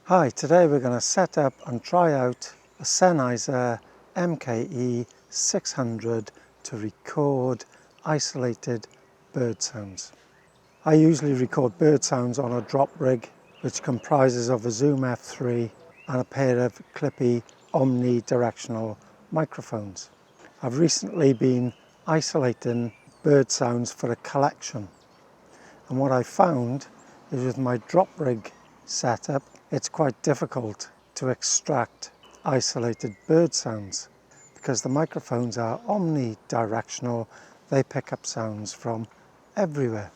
Hi, today we're going to set up and try out a Sennheiser MKE 600 to record isolated bird sounds. I usually record bird sounds on a drop rig which comprises of a Zoom F3 and a pair of clippy omnidirectional microphones. I've recently been isolating bird sounds for a collection, and what I found is with my drop rig setup it's quite difficult to extract isolated bird sounds because the microphones are omnidirectional. They pick up sounds from everywhere.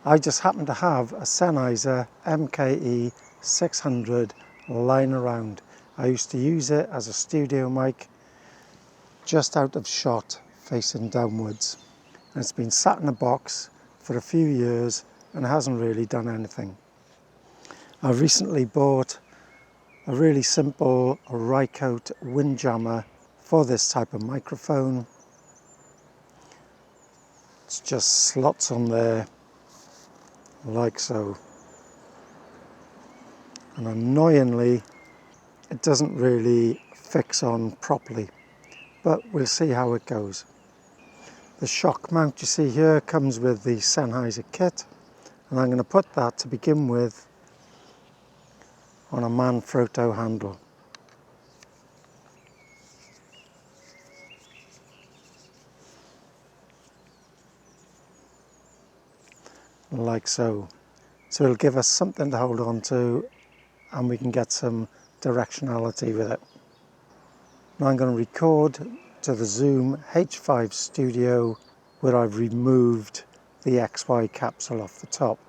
I just happen to have a Sennheiser MKE 600 lying around. I used to use it as a studio mic just out of shot facing downwards, and it's been sat in a box for a few years and hasn't really done anything. I recently bought a really simple Rycote windjammer for this type of microphone. It's just slots on there like so, and annoyingly it doesn't really fix on properly, but we'll see how it goes. The shock mount you see here comes with the Sennheiser kit, and I'm going to put that to begin with on a Manfrotto handle. Like so. So it'll give us something to hold on to and we can get some directionality with it. Now I'm going to record to the Zoom H5 Studio where I've removed the XY capsule off the top.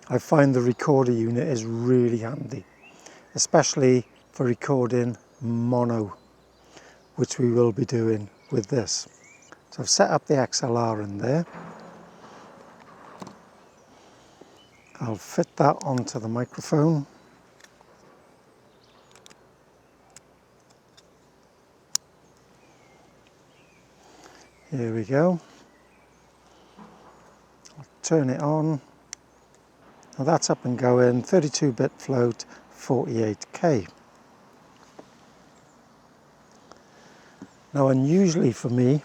I find the recorder unit is really handy, especially for recording mono, which we will be doing with this. So I've set up the XLR in there. I'll fit that onto the microphone. Here we go. I'll turn it on. Now that's up and going, 32-bit float, 48K. Now unusually for me,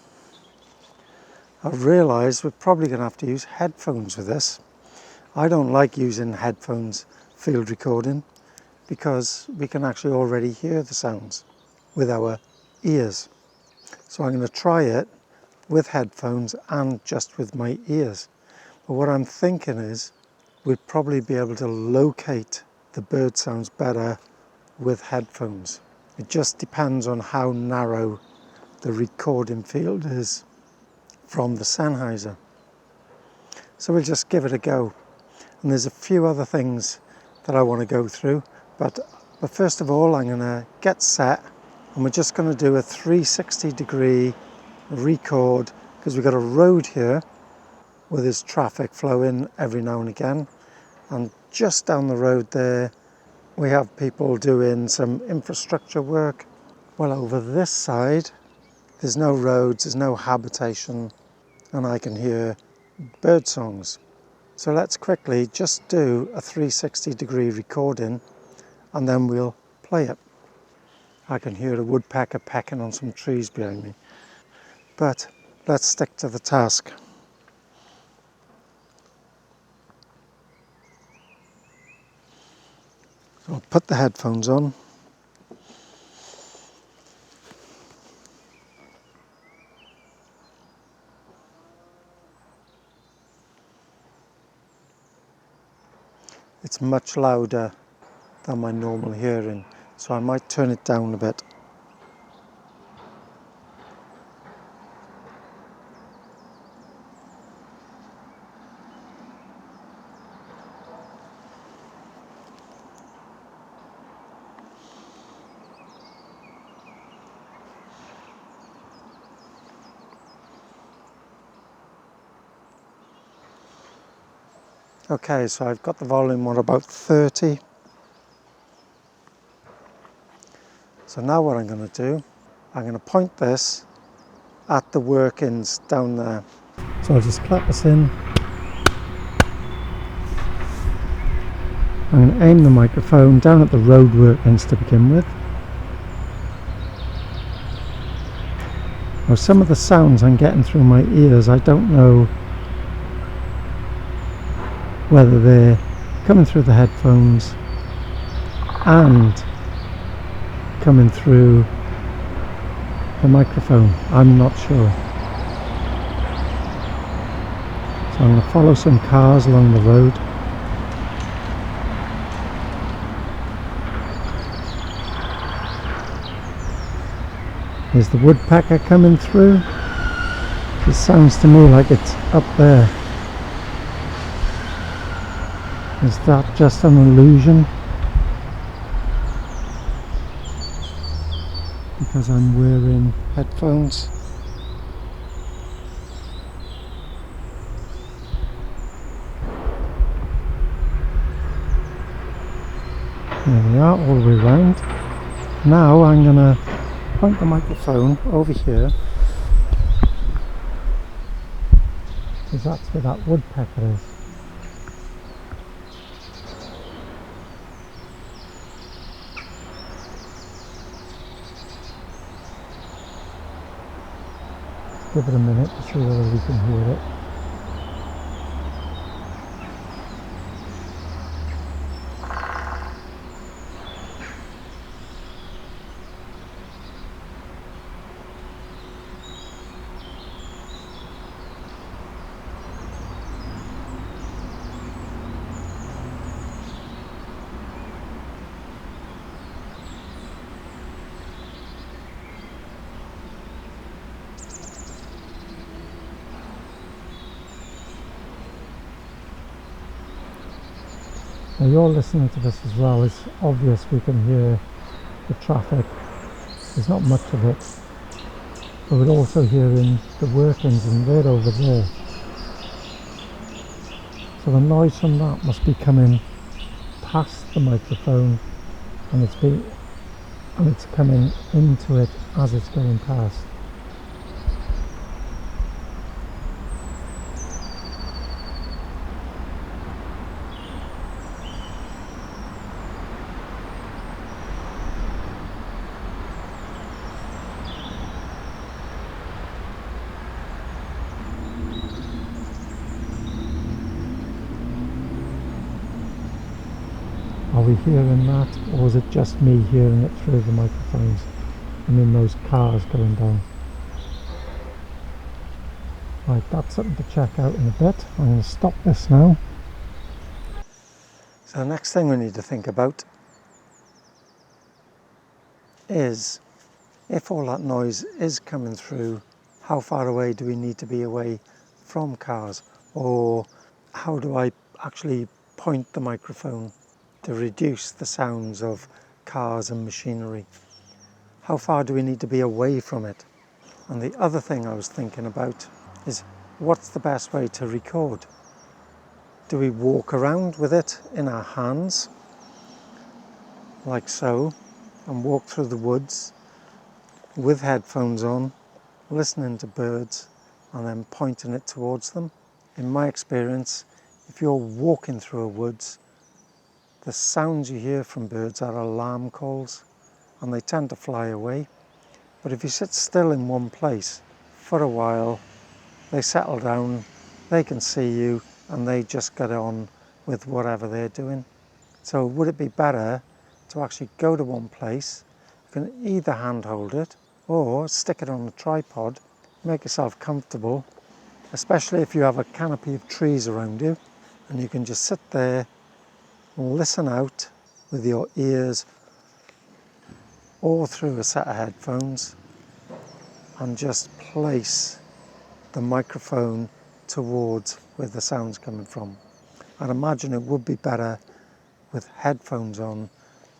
I've realised we're probably going to have to use headphones with this. I don't like using headphones field recording because we can actually already hear the sounds with our ears. So I'm going to try it with headphones and just with my ears. But what I'm thinking is we'd probably be able to locate the bird sounds better with headphones. It just depends on how narrow the recording field is from the Sennheiser. So we'll just give it a go. And there's a few other things that I want to go through, but first of all I'm going to get set, and we're just going to do a 360-degree record because we've got a road here with this traffic flowing every now and again, and just down the road there we have people doing some infrastructure work. Well, over this side there's no roads, there's no habitation, and I can hear bird songs. So let's quickly just do a 360-degree recording and then we'll play it. I can hear a woodpecker pecking on some trees behind me. But let's stick to the task. So I'll put the headphones on. It's much louder than my normal hearing, so I might turn it down a bit. Okay, so I've got the volume on about 30. So now what I'm going to do, I'm going to point this at the workings down there. So I'll just clap this in. I'm going to aim the microphone down at the road workings to begin with. Now some of the sounds I'm getting through my ears, I don't know whether they're coming through the headphones and coming through the microphone. I'm not sure. So I'm going to follow some cars along the road. There's the woodpecker coming through. It sounds to me like it's up there. Is that just an illusion? Because I'm wearing headphones. There we are, all the way round. Now I'm going to point the microphone over here, because that's where that woodpecker is. Give it a minute to see whether we can hear it. Now you're listening to this as well. It's obvious we can hear the traffic. There's not much of it, but we're also hearing the workings, and they're over there. So the noise from that must be coming past the microphone, and it's coming into it as it's going past. Are we hearing that, or is it just me hearing it through the microphones? I mean those cars going down. Right, that's something to check out in a bit. I'm going to stop this now. So the next thing we need to think about is, if all that noise is coming through, how far away do we need to be away from cars? Or how do I actually point the microphone to reduce the sounds of cars and machinery? How far do we need to be away from it? And the other thing I was thinking about is, what's the best way to record? Do we walk around with it in our hands, like so, and walk through the woods with headphones on, listening to birds, and then pointing it towards them? In my experience, if you're walking through a woods, the sounds you hear from birds are alarm calls, and they tend to fly away. But if you sit still in one place for a while, they settle down, they can see you, and they just get on with whatever they're doing. So would it be better to actually go to one place? You can either handhold it or stick it on a tripod, make yourself comfortable, especially if you have a canopy of trees around you, and you can just sit there and listen out with your ears or through a set of headphones, and just place the microphone towards where the sound's coming from. I'd imagine it would be better with headphones on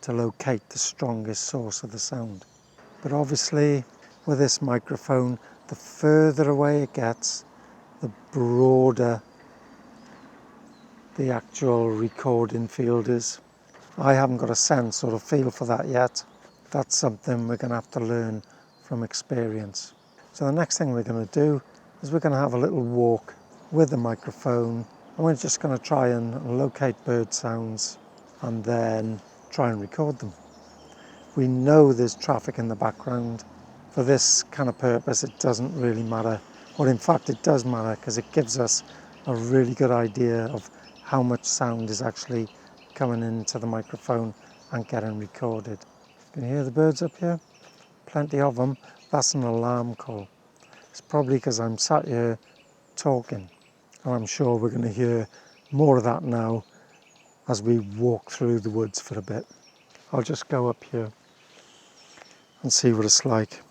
to locate the strongest source of the sound. But obviously with this microphone, the further away it gets, the broader the actual recording field is. I haven't got a sense or a feel for that yet. That's something we're going to have to learn from experience. So the next thing we're going to do is we're going to have a little walk with the microphone, and we're just going to try and locate bird sounds and then try and record them. We know there's traffic in the background. For this kind of purpose, it doesn't really matter. Or in fact, it does matter because it gives us a really good idea of how much sound is actually coming into the microphone and getting recorded. Can you hear the birds up here? Plenty of them. That's an alarm call. It's probably because I'm sat here talking, and I'm sure we're going to hear more of that now as we walk through the woods for a bit. I'll just go up here and see what it's like.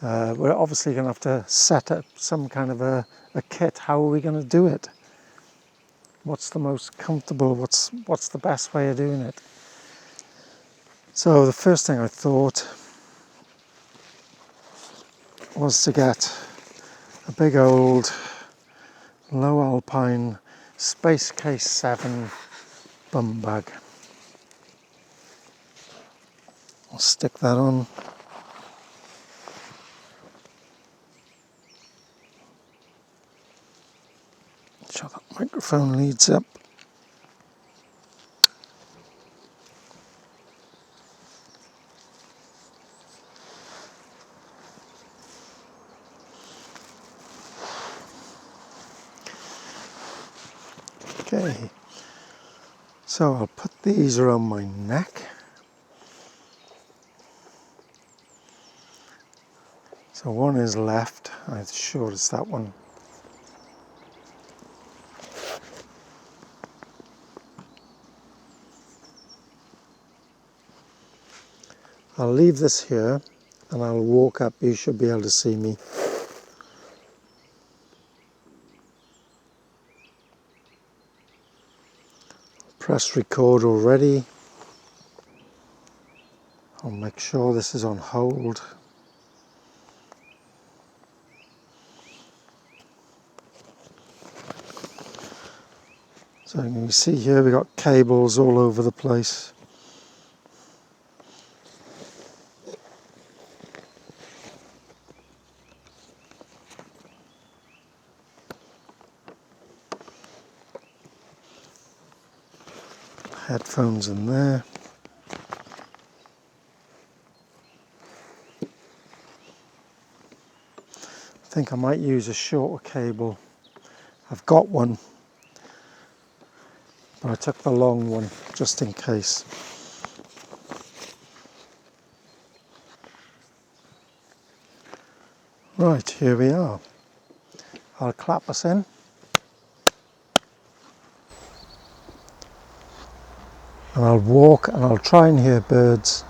We're obviously going to have to set up some kind of a kit. How are we going to do it? What's the most comfortable? What's the best way of doing it? So the first thing I thought was to get a big old low alpine Space Case 7 bum bag. I'll stick that on. Sure that microphone leads up. Okay, so I'll put these around my neck. So one is left, I'm sure it's that one. I'll leave this here and I'll walk up, you should be able to see me. Press record already. I'll make sure this is on hold. So you can see here we've got cables all over the place. Headphones in there. I think I might use a shorter cable. I've got one, but I took the long one just in case. Right, here we are. I'll clap us in. And I'll walk and I'll try and hear birds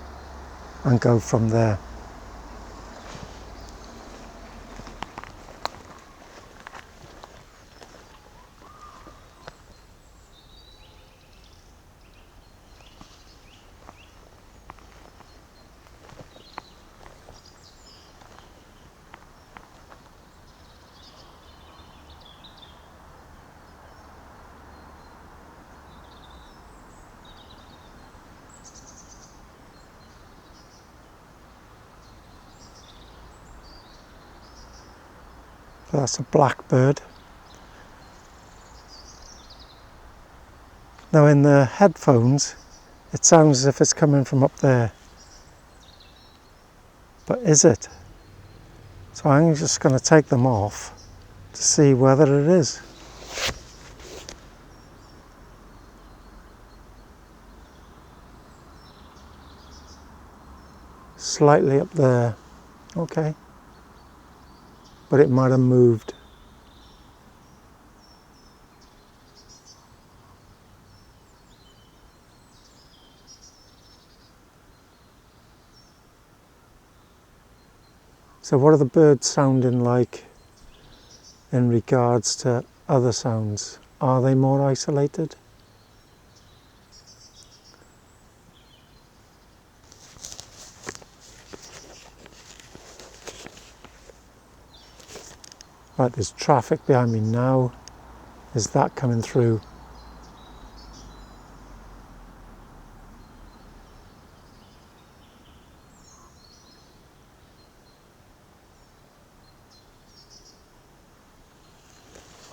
and go from there. That's a blackbird. Now in the headphones, it sounds as if it's coming from up there. But is it? So I'm just going to take them off to see whether it is. Slightly up there. Okay. But it might have moved. So what are the birds sounding like in regards to other sounds? Are they more isolated? Right, there's traffic behind me now. Is that coming through?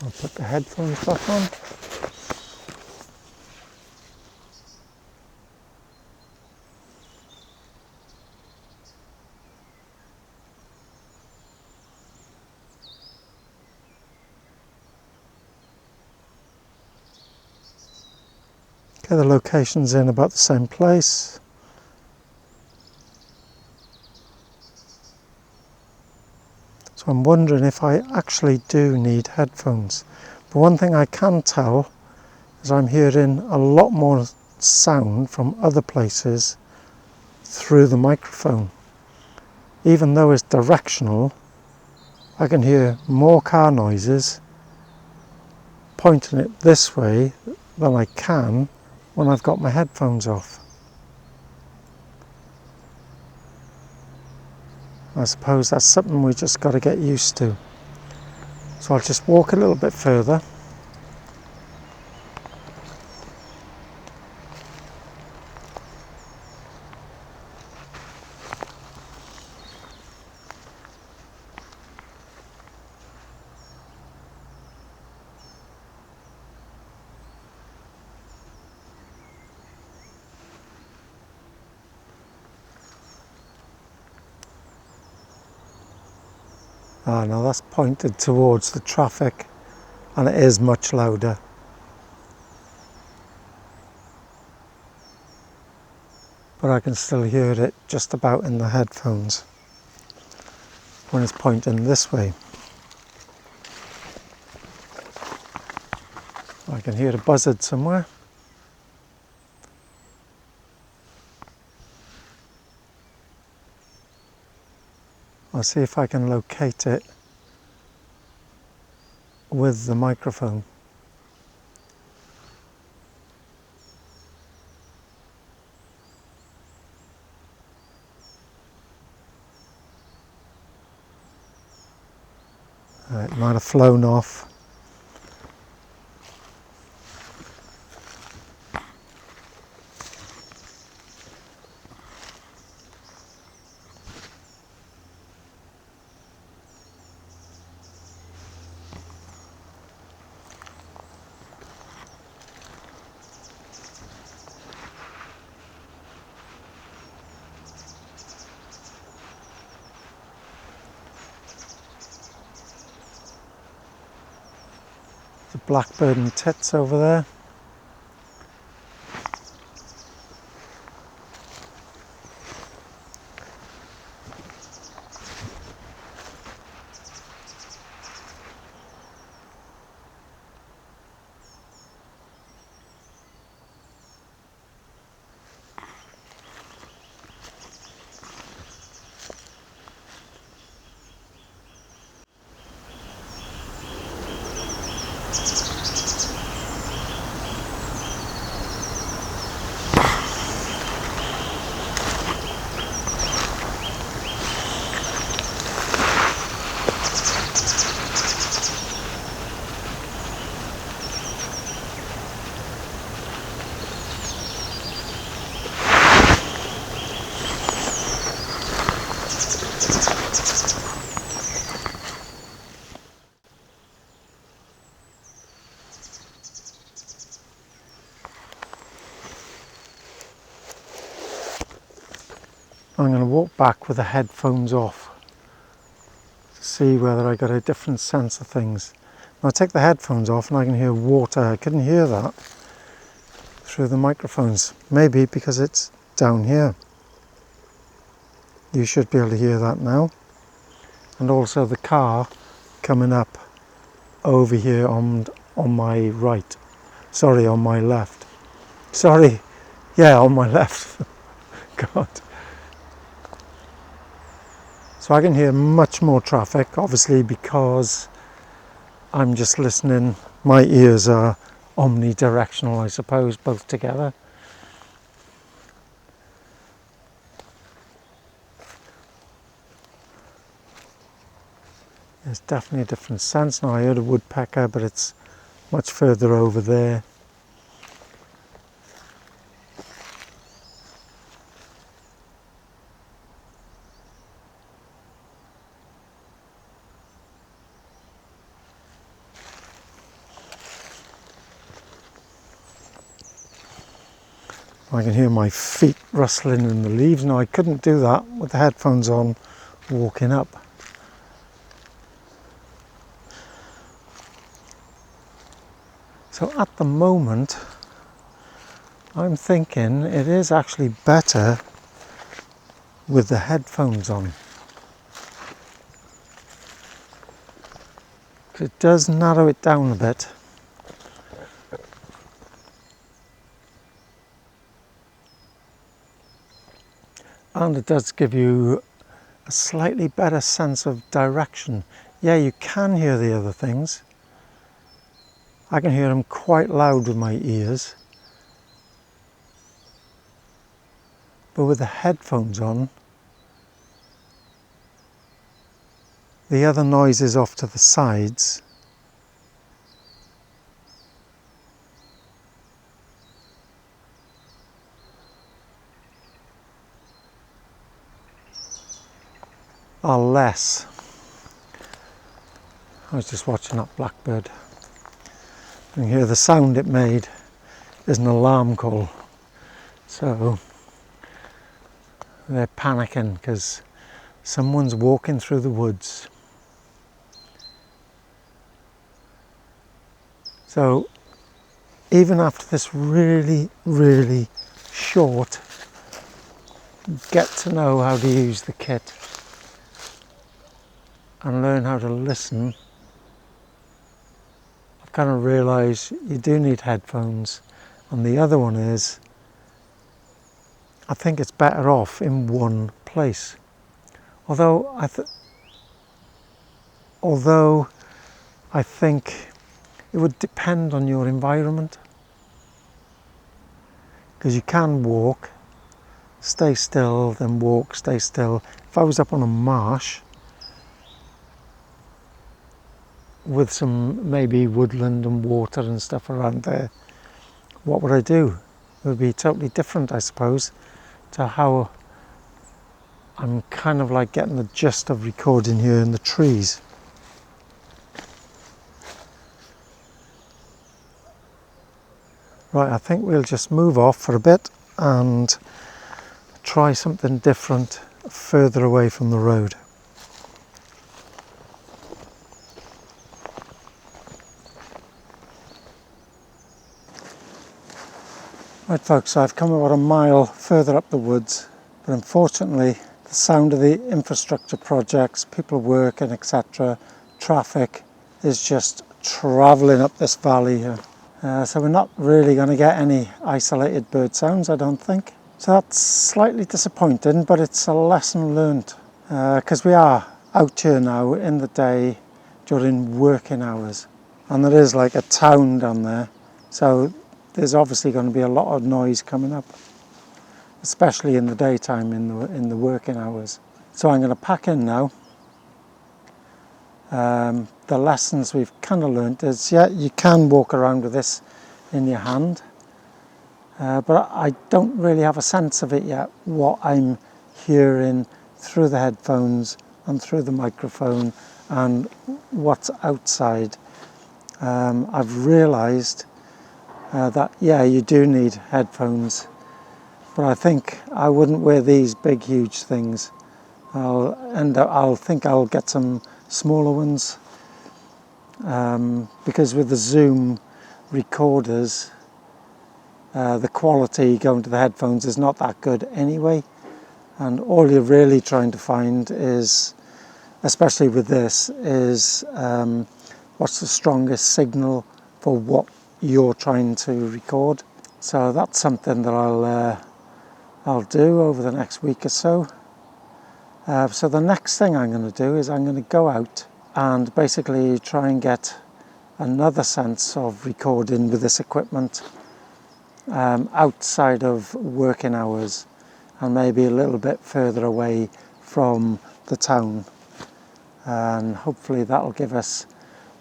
I'll put the headphones back on. Okay, the location's in about the same place. So I'm wondering if I actually do need headphones. But one thing I can tell is I'm hearing a lot more sound from other places through the microphone. Even though it's directional, I can hear more car noises pointing it this way than I can when I've got my headphones off. I suppose that's something we just got to get used to. So I'll just walk a little bit further. Ah, now that's pointed towards the traffic and it is much louder. But I can still hear it just about in the headphones when it's pointing this way. I can hear a buzzard somewhere. I'll see if I can locate it with the microphone. It might have flown off. The blackbird and tits over there. I'm going to walk back with the headphones off to see whether I got a different sense of things. Now I take the headphones off and I can hear water. I couldn't hear that through the microphones. Maybe because it's down here. You should be able to hear that now. And also the car coming up over here on my right. Sorry, on my left. Sorry, yeah, on my left. God. So I can hear much more traffic, obviously, because I'm just listening. My ears are omnidirectional, I suppose, both together. There's definitely a different sense. Now I heard a woodpecker, but it's much further over there. I can hear my feet rustling in the leaves. Now I couldn't do that with the headphones on walking up. So at the moment I'm thinking it is actually better with the headphones on. It does narrow it down a bit. And it does give you a slightly better sense of direction. Yeah, you can hear the other things. I can hear them quite loud with my ears. But with the headphones on, the other noises off to the sides are less. I was just watching that blackbird. You can hear the sound it made is an alarm call. So they're panicking because someone's walking through the woods. So even after this really, really short get to know how to use the kit and learn how to listen, I've kind of realised you do need headphones. And the other one is, I think it's better off in one place. Although I think it would depend on your environment, because you can walk, stay still, then walk, stay still. If I was up on a marsh with some maybe woodland and water and stuff around there, what would I do? It would be totally different, I suppose, to how I'm kind of like getting the gist of recording here in the trees. Right, I think we'll just move off for a bit and try something different further away from the road. Right folks, so I've come about a mile further up the woods, but unfortunately the sound of the infrastructure projects, people working, etc., traffic is just travelling up this valley here. So we're not really going to get any isolated bird sounds, I don't think. So that's slightly disappointing, but it's a lesson learnt, because we are out here now in the day during working hours, and there is like a town down there, so there's obviously going to be a lot of noise coming up, especially in the daytime in the working hours. So I'm going to pack in now. The lessons we've kind of learnt is, yeah, you can walk around with this in your hand, but I don't really have a sense of it yet, what I'm hearing through the headphones and through the microphone and what's outside. I've realised that, yeah, you do need headphones, but I think I wouldn't wear these big, huge things. I'll think I'll get some smaller ones, because with the Zoom recorders, the quality going to the headphones is not that good anyway, and all you're really trying to find is, especially with this, is what's the strongest signal for what you're trying to record. So that's something that I'll do over the next week or so. So the next thing I'm going to do is I'm going to go out and basically try and get another sense of recording with this equipment outside of working hours and maybe a little bit further away from the town, and hopefully that'll give us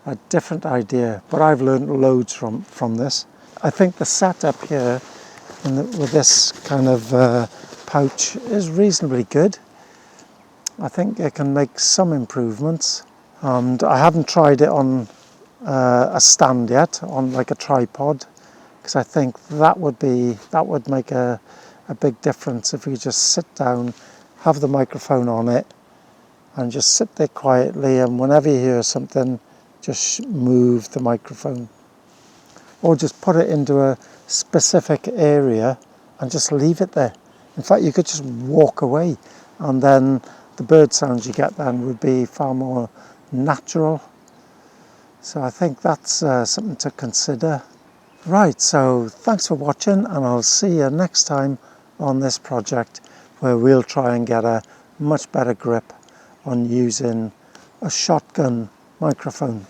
a different idea. But I've learned loads from this. I think the setup here with this kind of pouch is reasonably good. I think it can make some improvements, and I haven't tried it on a stand yet, on like a tripod, because I think that would make a big difference if we just sit down, have the microphone on it, and just sit there quietly, and whenever you hear something, just move the microphone. or just put it into a specific area and just leave it there. In fact, you could just walk away, and then the bird sounds you get then would be far more natural. So I think that's something to consider. Right, so thanks for watching, and I'll see you next time on this project, where we'll try and get a much better grip on using a shotgun microphone.